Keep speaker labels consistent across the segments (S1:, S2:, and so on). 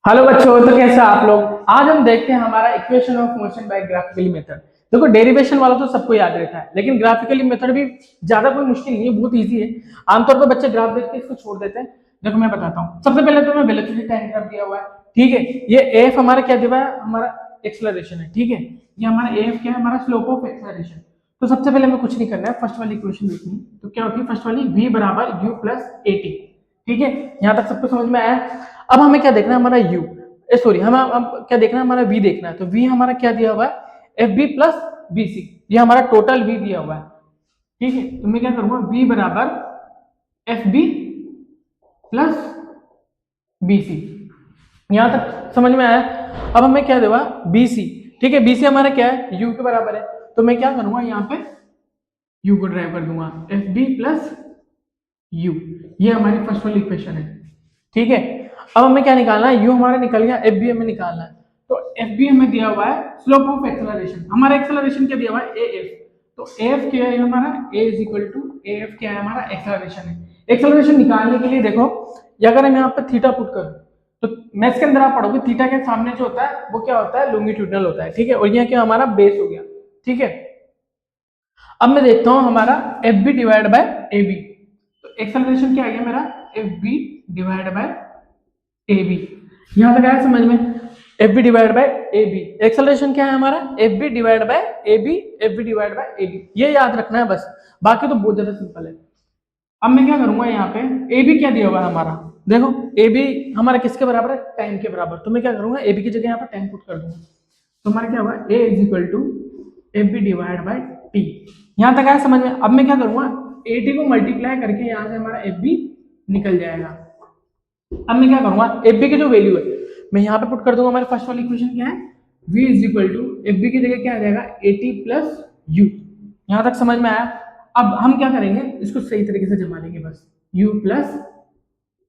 S1: Hello बच्चों, तो कैसे आप लोग। आज हम देखते हैं हमारा equation of motion by graphically method. देखो, डेरिवेशन वाला तो सबको याद रहता है, लेकिन ग्राफिकली मेथड भी ज्यादा कोई मुश्किल नहीं है, बहुत इजी है। आमतौर पर बच्चे ग्राफ देख के इसको छोड़ देते हैं। देखो मैं बताता हूँ। सबसे पहले तो मैं वेलोसिटी टाइम ग्राफ दिया हुआ है, ठीक है। ये एफ हमारा क्या दिया हुआ है, हमारा एक्सेलरेशन है, ठीक है। ये हमारा एफ क्या है, हमारा स्लोप ऑफ एक्सेलरेशन। तो सबसे पहले हमें कुछ नहीं करना है, फर्स्ट वाली इक्वेशन देखनी है। तो क्या होती है फर्स्ट वाली, v बराबर u प्लस ए टी, ठीक है। यहाँ तक सबको समझ में आया। अब हमें क्या देखना है, हमारा u, सॉरी, हम क्या देखना है, हमारा v देखना है। तो v हमारा क्या दिया हुआ है, F B plus B C, ये हमारा टोटल v दिया हुआ है, ठीक है। तो मैं क्या करूंगा, v बराबर F B plus B C, यहां तक समझ में आया। अब हमें क्या देगा, बी सी, ठीक है। बी सी हमारा क्या है, u के बराबर है। तो मैं क्या करूंगा, यहाँ पे u को ड्राइव कर दूंगा, एफ बी प्लस u, ये हमारी फर्स्ट वाली इक्वेशन है, ठीक है। अब हमें क्या निकालना है, u हमारा निकल गया, एफ बी हमें निकालना है। तो एफ बी हमें दिया हुआ है स्लोप ऑफ एक्सेलरेशन, हमारा एक्सेलरेशन क्या दिया हुआ है, ए एफ। तो एफ क्या है हमारा, A is equal to A F क्या है हमारा, एक्सेलरेशन है। एक्सेलरेशन निकालने के लिए देखो, अगर हम यहाँ पे थीटा पुट करूं, तो मैथ्स के अंदर आप पढ़ोगे थीटा के सामने जो होता है वो क्या होता है, लॉन्गिट्यूडनल होता है, ठीक है। और यहाँ क्या हमारा बेस हो गया, ठीक है। अब मैं देखता हूँ हमारा F B divide by A B. तो एक्सेलरेशन क्या आ गया मेरा, F B divide by A B, यहां तक आया समझ में। F B divide by A B, acceleration क्या है हमारा, F B divide by A B, F B divide by A B, ये याद रखना है बस, बाकी तो बहुत ज्यादा सिंपल है। अब मैं क्या करूंगा, यहाँ पे ए बी क्या दिया हुआ है हमारा, देखो ए बी हमारा किसके बराबर है, टेन के बराबर। तो मैं क्या करूंगा, ए बी की जगह यहाँ पर टेन पुट कर दूंगा। तो हमारा क्या हुआ, A is equal to F B divide by T, यहां तक आया समझ में। अब मैं क्या करूंगा, ए टी को मल्टीप्लाई करके यहाँ से हमारा एफ बी निकल जाएगा। अब मैं क्या करूंगा, एफ बी की जो वैल्यू है मैं यहाँ पे पुट कर दूंगा। हमारे फर्स्ट वाली इक्वेशन क्या है, v is equal to F B की जगह क्या आ जाएगा, ए टी प्लस यू, यहाँ तक समझ में आया। अब हम क्या करेंगे, इसको सही तरीके से जमा लेंगे बस, u प्लस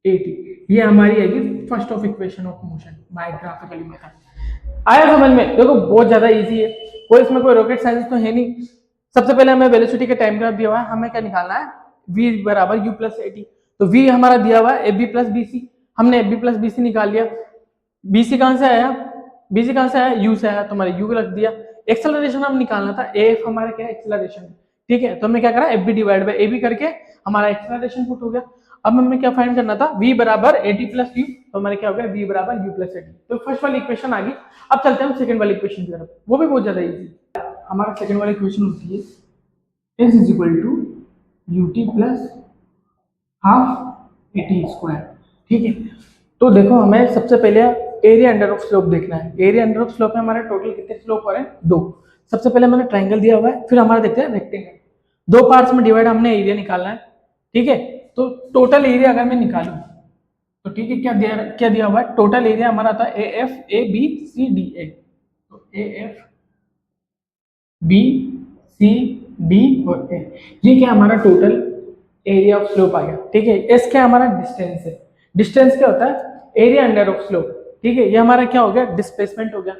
S1: ए टी, ये हमारी आएगी first of equation of motion by graphically method. आया समझ में। देखो बहुत ज्यादा इजी है, कोई इसमें कोई रॉकेट साइंस तो है नहीं। सबसे पहले हमें वेलोसिटी का टाइम ग्राफ दिया हुआ है, हमें क्या निकालना है, v बराबर u प्लस ए टी। तो v हमारा दिया हुआ है F B plus B C, हमने F B plus B C निकाल लिया। बी सी कहां से आया, बी सी कहां से आया, u से आया, तो हमारे u को रख दिया। एक्सेलरेशन हम निकालना था, एफ हमारा क्या है, एक्सेलरेशन है, ठीक है। तो हमने क्या करा, F B divide by A B करके हमारा एक्सेलरेशन पुट हो गया। अब हमें क्या फाइंड करना था, v बराबर ए टी प्लस यू, तो हमारे क्या हो गया, v बराबर u प्लस ए टी। तो फर्स्ट वाली इक्वेशन आ गई। अब चलते हैं हम सेकंड वाली इक्वेशन की तरफ, वो भी बहुत ज्यादा इजी। हमारा सेकंड वाली इक्वेशन होती है s is equal to U T plus half A T square, ठीक है। तो देखो हमें सबसे पहले एरिया अंडर ऑफ स्लोप देखना है। एरिया अंडर ऑफ स्लोप में हमारे टोटल कितने स्लोप हो रहे हैं, दो। सबसे पहले मैंने ट्राइंगल दिया हुआ है, फिर हमारा देखते हैं रेक्टेंगल। दो पार्ट्स में डिवाइड हमने एरिया निकालना है, ठीक है। तो टोटल एरिया अगर मैं निकालूं, तो ठीक है, क्या दिया हुआ है, टोटल एरिया हमारा था A F A B C D A. तो A F B C D और ए, ये क्या हमारा टोटल एरिया ऑफ स्लोप आ गया, ठीक है। एस क्या हमारा डिस्टेंस है, डिस्टेंस क्या होता है, एरिया अंडर ऑफ स्लोप, ठीक है। ये हमारा क्या हो गया, डिस्प्लेसमेंट हो गया।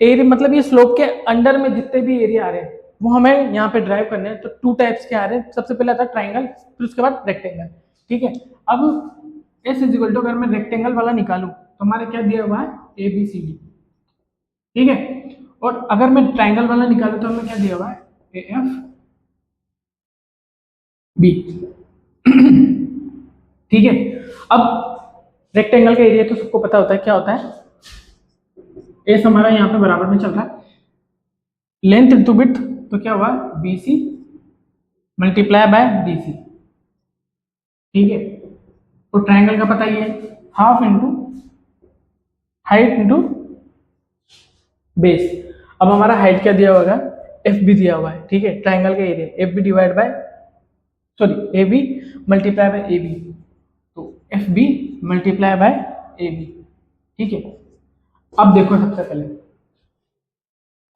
S1: एरिया मतलब ये स्लोप के अंडर में जितने भी एरिया आ रहे हैं वो हमें यहाँ पे ड्राइव करने हैं। तो टू टाइप्स के आ रहे हैं, सबसे पहले आता है ट्राइंगल, फिर उसके बाद रेक्टेंगल, ठीक है। अब एस इज इक्वल टू, अगर मैं रेक्टेंगल वाला निकालूं तो हमारे क्या दिया हुआ है, ए बी सी डी, ठीक है। और अगर मैं ट्राइंगल वाला निकालूं तो हमें क्या दिया हुआ है, ए एफ बी, ठीक है। अब रेक्टेंगल का एरिया तो सबको पता होता है, क्या होता है, एस हमारा यहाँ पे बराबर में चल रहा है लेंथ इंटू विड्थ, तो क्या हुआ, B C multiply by D C, ठीक है। तो ट्राइंगल का पता ही है, half into height into base. अब हमारा हाइट क्या दिया होगा, एफ बी दिया हुआ है, ठीक है। ट्राइंगल का area F B divide by, sorry, A B multiply by A B, तो F B multiply by A B, ठीक है। अब देखो सबसे पहले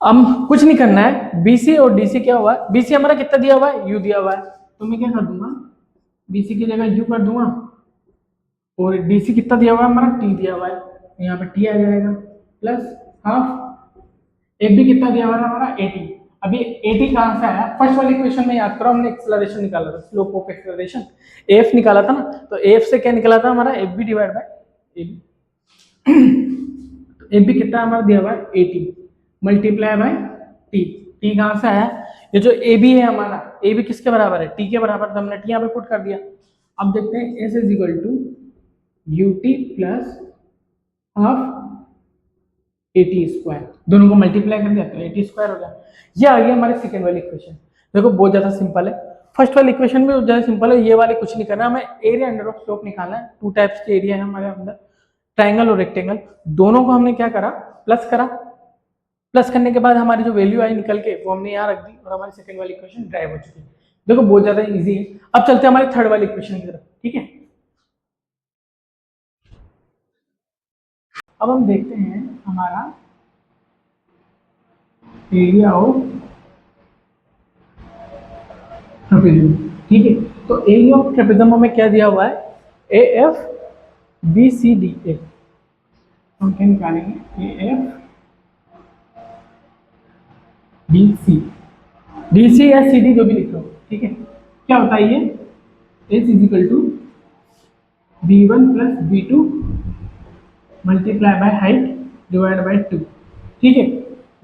S1: हम कुछ नहीं करना है, बीसी और डीसी क्या हुआ है, बीसी हमारा कितना दिया हुआ है, यू दिया हुआ है। तो मैं क्या कर दूंगा, बीसी की जगह यू कर दूंगा, और डीसी कितना दिया हुआ है हमारा, टी दिया हुआ है, तो यहाँ पे टी आ जाएगा प्लस हाफ। एफ बी कितना दिया हुआ है हमारा, एटी। अभी एटी कहाँ से आया, फर्स्ट वाली इक्वेशन में याद करो, हमने एक्सेलरेशन निकाला था, स्लोप ऑफ एक्सेलरेशन एफ निकाला था ना। तो एफ से क्या निकला था हमारा, F B divide by A B, तो ए बी कितना हमारा दिया हुआ है 80 मल्टीप्लाई बाय टी। टी कहाँ से आया? ये जो ए बी है हमारा, ए बी किसके बराबर है? टी के बराबर, तो हमने टी यहाँ पे पुट कर दिया। अब देखते हैं S is equal to U T plus half A T square, दोनों को मल्टीप्लाई कर दिया तो ए टी स्क्वायर हो गया। ये आ गया हमारे सेकेंड वाली इक्वेशन। देखो बहुत ज़्यादा सिंपल है, फर्स्ट वाली इक्वेशन भी बहुत ज़्यादा सिंपल है, ये वाले कुछ नहीं करना, हमें एरिया अंडर ऑफ स्लोप निकालना है। टू टाइप्स के एरिया है हमारे अंदर, ट्राइंगल और रेक्टेंगल, दोनों को हमने क्या करा? प्लस करा। प्लस करने के बाद हमारी जो वैल्यू आई निकल के वो हमने यहाँ रख दी और हमारी सेकंड वाली इक्वेशन ड्राइव हो चुकी है। देखो बहुत ज्यादा इजी है। अब चलते हैं हमारी थर्ड वाली इक्वेशन की तरफ, ठीक है। अब हम देखते हैं हमारा एरिया ऑफ ट्रेपेजियम, ठीक है। तो एरिया ऑफ ट्रेपेजियम में क्या दिया हुआ है? A F B C D A. हम क्या निकालेंगे? A F B C, D C या सी डी जो भी लिख लो, ठीक है। क्या होता है ये? S is equal to B one plus B two multiply by height divide by two, ठीक है।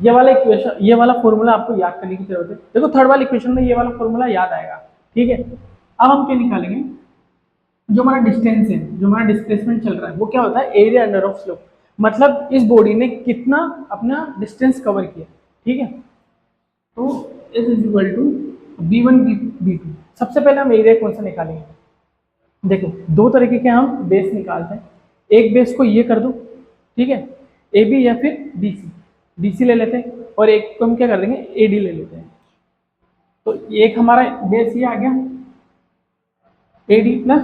S1: ये वाला इक्वेशन, ये वाला फॉर्मूला आपको याद करने की जरूरत है। देखो थर्ड वाले इक्वेशन में ये वाला फॉर्मूला याद आएगा, ठीक है। अब हम क्या निकालेंगे? जो हमारा डिस्टेंस है, जो हमारा डिस्प्लेसमेंट चल रहा है, वो क्या होता है? एरिया अंडर ऑफ स्लोप, मतलब इस बॉडी ने कितना अपना डिस्टेंस कवर किया, ठीक है। तो S is equal to B one B two. सबसे पहले हम एरिया कौन सा निकालेंगे? देखो दो तरीके के हम बेस निकालते हैं। एक बेस को ये कर दो, ठीक है, ए बी या फिर डी सी, डी सी ले लेते हैं, और एक को हम क्या कर देंगे? ए डी ले लेते हैं। तो एक हमारा बेस ये आ गया A D plus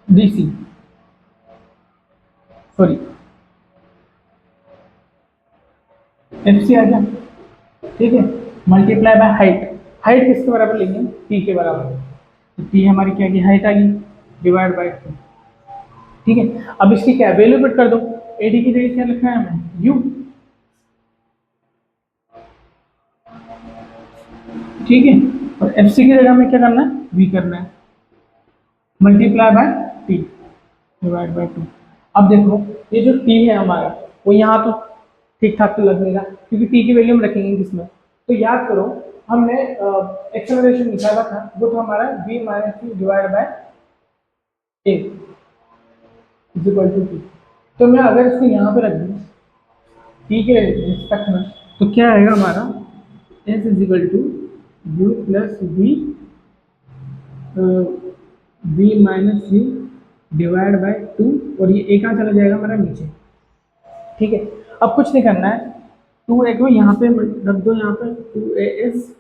S1: D C, sorry F C आ गया, ठीक है, मल्टीप्लाई बाय हाइट। हाइट किसके बराबर लेंगे? टी के बराबर। तो टी हमारी क्या की हाइट आ गई, डिवाइड बाय टू, ठीक है। अब इसकी क्या वैल्यू पुट कर दो? एडी की जगह क्या लिखना है हमें? यू, ठीक है। और एफ सी की जगह में क्या करना है? वी करना है, multiply by T divide by to. अब देखो ये जो टी है हमारा, वो यहाँ तो ठीक ठाक तो लगेगा, क्योंकि टी की वैल्यू हम रखेंगे किसमें? तो याद करो हमने एक्सेलरेशन निकाला था, वो था हमारा v minus T divide by A is equal to T. तो मैं अगर इसको यहाँ पे रख दूँ टी के रिस्पेक्ट में, तो क्या आएगा हमारा? S is equal to U plus V V minus V divide by two, और ये ए कहाँ चला जाएगा हमारा? नीचे, ठीक है। अब कुछ नहीं करना है, टू ए को यहाँ पे रख दो, यहाँ पे टू ए एस,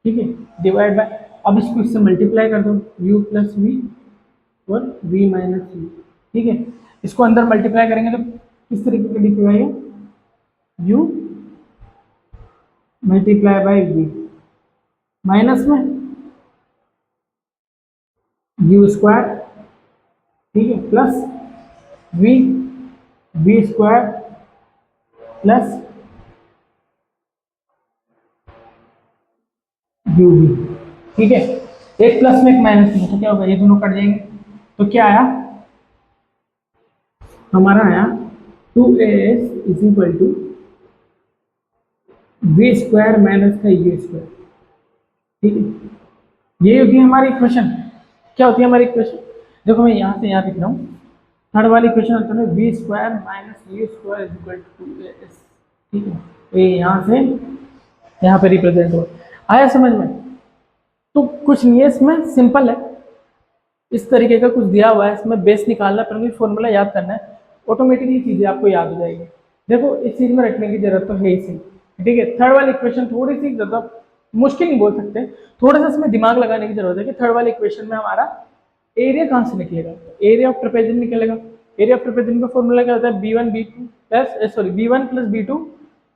S1: ठीक है, डिवाइड बाय, अब इसको इससे मल्टीप्लाई कर दो, यू प्लस वी और वी माइनस वी, ठीक है। इसको अंदर मल्टीप्लाई करेंगे तो किस तरीके का दिखेगा ये? U multiply by V minus में यू स्क्वायर, ठीक है, plus V V square plus U V, ठीक है। एक प्लस में एक माइनस में, तो क्या होगा? ये दोनों कट जाएंगे, तो क्या आया हमारा? आया two A S is equal to V square minus का यू स्क्वायर, ठीक है। ये होती है हमारी इक्वेशन। क्या होती है हमारी इक्वेशन? देखो मैं यहाँ से यहाँ लिख रहा हूँ, थर्ड वाली इक्वेशन होता है V square minus U square is equal to A S, ठीक है। तो ये यहाँ से यहाँ पे रिप्रेजेंट हो, आया समझ में? तो कुछ नहीं है इसमें, सिंपल है, इस तरीके का कुछ दिया हुआ है, इसमें बेस निकालना है, फॉर्मूला याद करना है, ऑटोमेटिकली चीज़ें आपको याद हो जाएगी। देखो इस चीज़ में रखने की जरूरत तो है ही सही, ठीक है। थर्ड वाली इक्वेशन थोड़ी सी ज़्यादा मुश्किल नहीं बोल सकते, थोड़ा सा इसमें दिमाग लगाने की जरूरत है कि थर्ड वाली इक्वेशन में हमारा एरिया कहाँ से निकलेगा? एरिया ऑफ ट्रेपेजियम निकलेगा। एरिया ऑफ ट्रेपेजियम का फॉर्मूला क्या होता है? B one B two plus sorry B one plus B two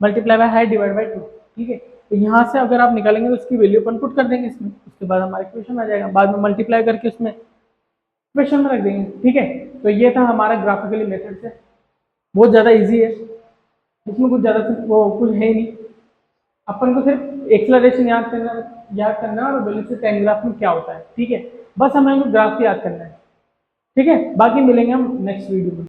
S1: multiply by height divide by two, ठीक है। तो यहाँ से अगर आप निकालेंगे तो उसकी वैल्यू अपन पुट कर देंगे इसमें, उसके बाद हमारा इक्वेशन आ जाएगा, बाद में मल्टीप्लाई करके उसमें इक्वेशन में रख देंगे, ठीक है। तो ये था हमारा ग्राफिकली मेथड से, बहुत ज़्यादा इजी है, इसमें कुछ ज़्यादा वो कुछ है ही नहीं, अपन को सिर्फ एक्सेलरेशन याद करना और वेलोसिटी टाइम ग्राफ में क्या होता है, ठीक है। बस हमें ग्राफ याद करना है। ठीक है, बाकी मिलेंगे हम नेक्स्ट वीडियो में।